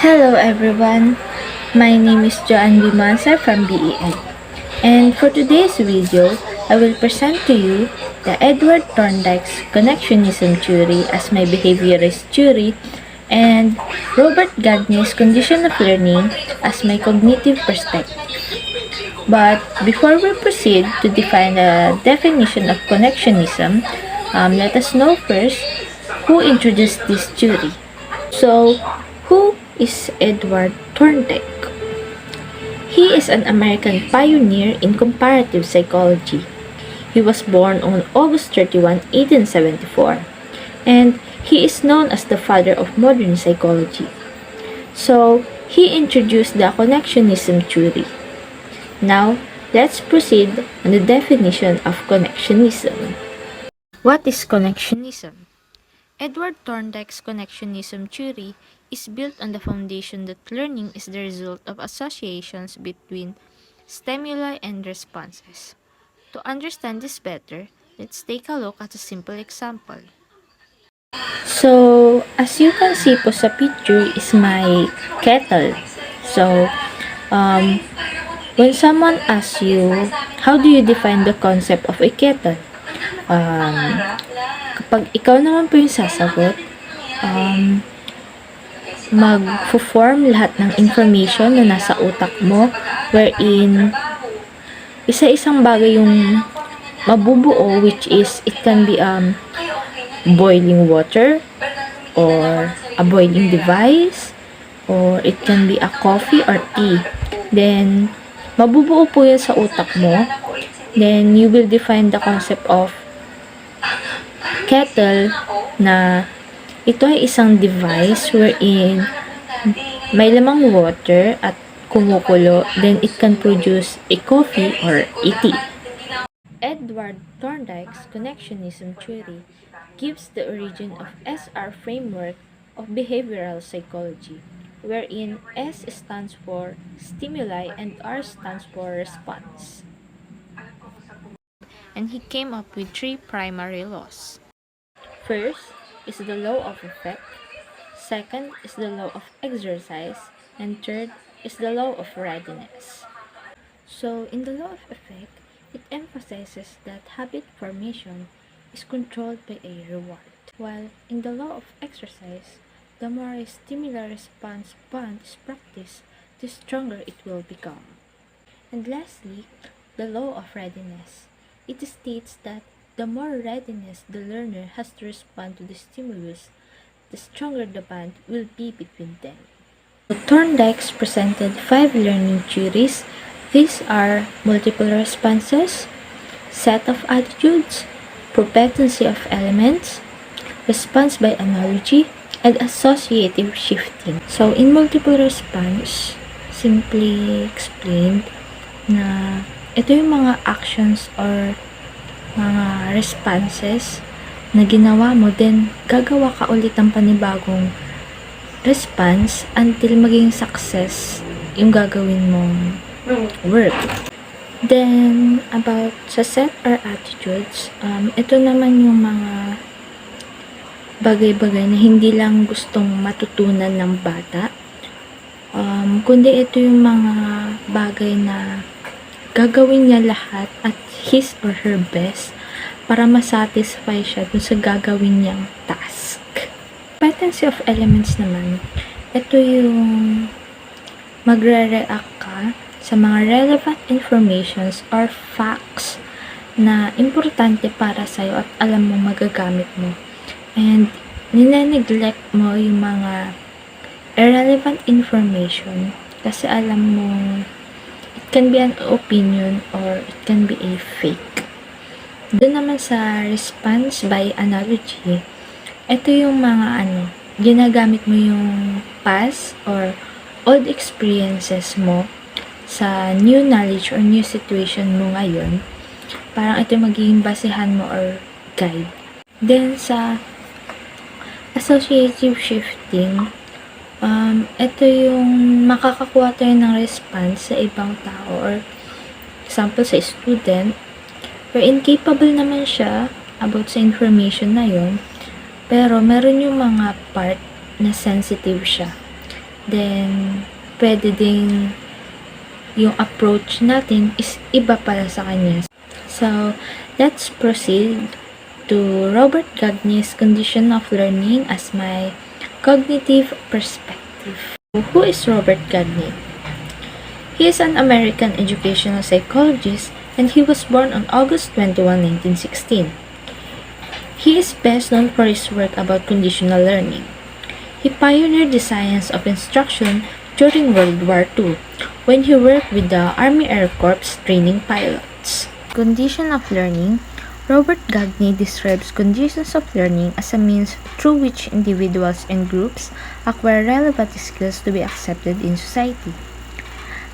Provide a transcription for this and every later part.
Hello everyone, my name is JOAN from BEN, and for today's video, I will present to you the Edward Thorndike's Connectionism theory as my behaviorist theory and Robert Gagne's condition of learning as my cognitive perspective. But before we proceed to define the definition of connectionism, let us know first who introduced this theory. So, who is Edward Thorndike? He is an American pioneer in comparative psychology. He was born on August 31, 1874, and he is known as the father of modern psychology. So, he introduced the connectionism theory. Now, let's proceed on the definition of connectionism. What is connectionism? Edward Thorndike's connectionism theory is built on the foundation that learning is the result of associations between stimuli and responses. To understand this better, let's take a look at a simple example. So, as you can see po sa picture is my kettle. So, when someone asks you, how do you define the concept of a kettle? Kapag ikaw naman po yung sasagot, mag-form lahat ng information na nasa utak mo wherein isa-isang bagay yung mabubuo, which is it can be boiling water or a boiling device or it can be a coffee or tea. Then mabubuo po yan sa utak mo. Then you will define the concept of kettle na ito ay isang device wherein may lamang water at kumukulo, then it can produce a coffee or a tea. Edward Thorndike's connectionism theory gives the origin of SR framework of behavioral psychology, wherein S stands for stimuli and R stands for response. And he came up with three primary laws. First is the law of effect, second is the law of exercise, and third is the law of readiness. So, in the law of effect, it emphasizes that habit formation is controlled by a reward, while in the law of exercise, the more a stimuli-response bond is practiced, the stronger it will become. And lastly, the law of readiness. It states that the more readiness the learner has to respond to the stimulus, the stronger the bond will be between them. Thorndike presented 5 learning theories. These are multiple responses, set of attitudes, propensity of elements, response by analogy, and associative shifting. So, in multiple response, simply explained na ito yung mga actions or mga responses na ginawa mo, then gagawa ka ulit ng panibagong response until maging success yung gagawin mong work. Then, about sa set or attitudes, ito naman yung mga bagay-bagay na hindi lang gustong matutunan ng bata, kundi ito yung mga bagay na gagawin niya lahat at his or her best para masatisfy siya dun sa gagawin niyang task. Competency of elements naman, ito yung magre-react ka sa mga relevant informations or facts na importante para sa'yo at alam mo magagamit mo. And nine-neglect mo yung mga irrelevant information kasi alam mo it can be an opinion or it can be a fake. Doon naman sa response by analogy, ito yung mga ginagamit mo yung past or old experiences mo sa new knowledge or new situation mo ngayon. Parang ito magiging basehan mo or guide. Then sa associative shifting, ito yung makakakuha tayo ng response sa ibang tao or example sa student wherein capable naman siya about sa information na yon, pero meron yung mga part na sensitive siya. then pwede ding yung approach natin is iba pala sa kanya. So, let's proceed to Robert Gagne's condition of learning as my cognitive perspective. Who is Robert Gagne? He is an American educational psychologist and he was born on August 21, 1916. He is best known for his work about conditional learning. He pioneered the science of instruction during World War II when he worked with the Army Air Corps training pilots. Condition of learning. Robert Gagne describes conditions of learning as a means through which individuals and groups acquire relevant skills to be accepted in society.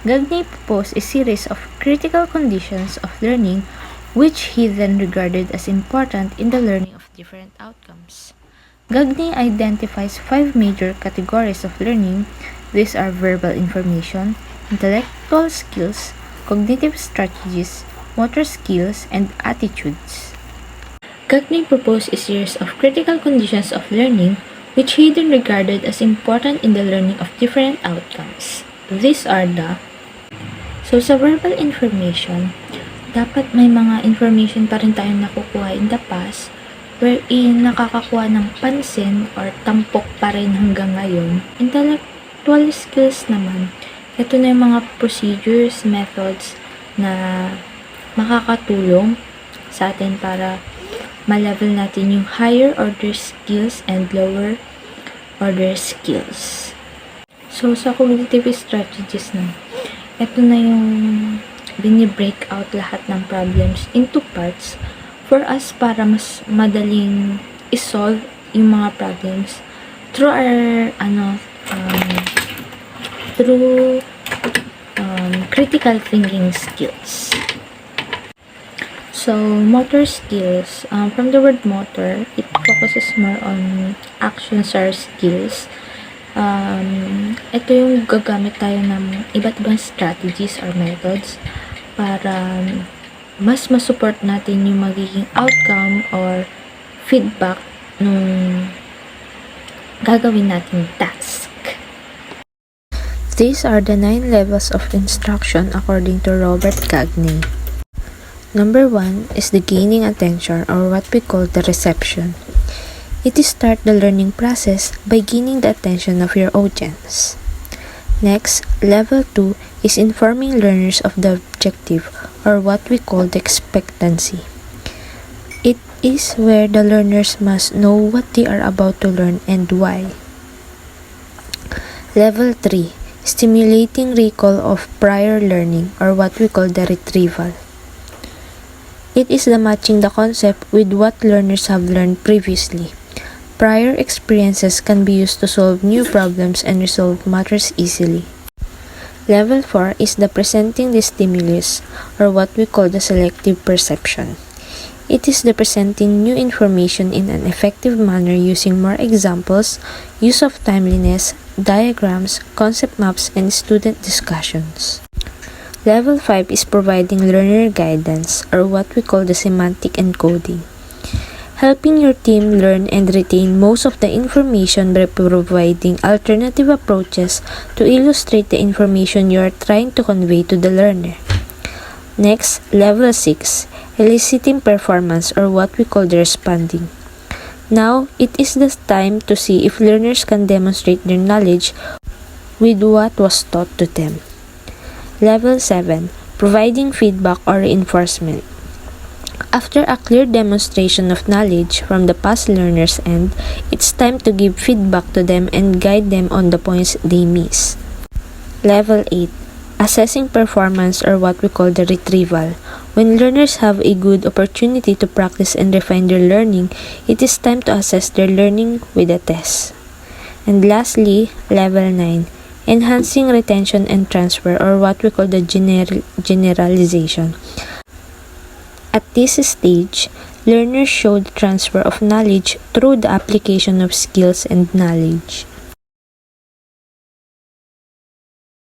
Gagne proposed a series of critical conditions of learning which he then regarded as important in the learning of different outcomes. Gagne identifies 5 major categories of learning. These are verbal information, intellectual skills, cognitive strategies, motor skills, and attitudes. Gagne proposed a series of critical conditions of learning which he then regarded as important in the learning of different outcomes. These are So, sa verbal information, dapat may mga information pa rin tayong nakukuha in the past wherein nakakakuha ng pansin or tampok pa rin hanggang ngayon. Intellectual skills naman, ito na yung mga procedures, methods na makakatulong sa atin para ma-level natin yung higher order skills and lower order skills. So, sa cognitive strategies na, ito na yung bini-break out lahat ng problems into parts for us para mas madaling isolve yung mga problems through our critical thinking skills. So, motor skills. From the word motor, it focuses more on actions or skills. Ito yung gagamit tayo ng iba't ibang strategies or methods para mas masupport natin yung magiging outcome or feedback nung gagawin nating task. These are the 9 levels of instruction according to Robert Gagne. Number 1 is the gaining attention or what we call the reception. It is start the learning process by gaining the attention of your audience. Next, level 2 is informing learners of the objective or what we call the expectancy. It is where the learners must know what they are about to learn and why. Level 3, stimulating recall of prior learning or what we call the retrieval. It is the matching the concept with what learners have learned previously. Prior experiences can be used to solve new problems and resolve matters easily. Level 4 is the presenting the stimulus or what we call the selective perception. It is the presenting new information in an effective manner using more examples, use of timeliness, diagrams, concept maps, and student discussions. Level 5 is providing learner guidance or what we call the semantic encoding. Helping your team learn and retain most of the information by providing alternative approaches to illustrate the information you are trying to convey to the learner. Next, level 6, eliciting performance or what we call the responding. Now, it is the time to see if learners can demonstrate their knowledge with what was taught to them. Level 7, providing feedback or reinforcement. After a clear demonstration of knowledge from the past learner's end, it's time to give feedback to them and guide them on the points they miss. Level 8, assessing performance or what we call the retrieval. When learners have a good opportunity to practice and refine their learning, it is time to assess their learning with a test. And lastly, level 9, enhancing retention and transfer or what we call the generalization. At this stage, learners show the transfer of knowledge through the application of skills and knowledge.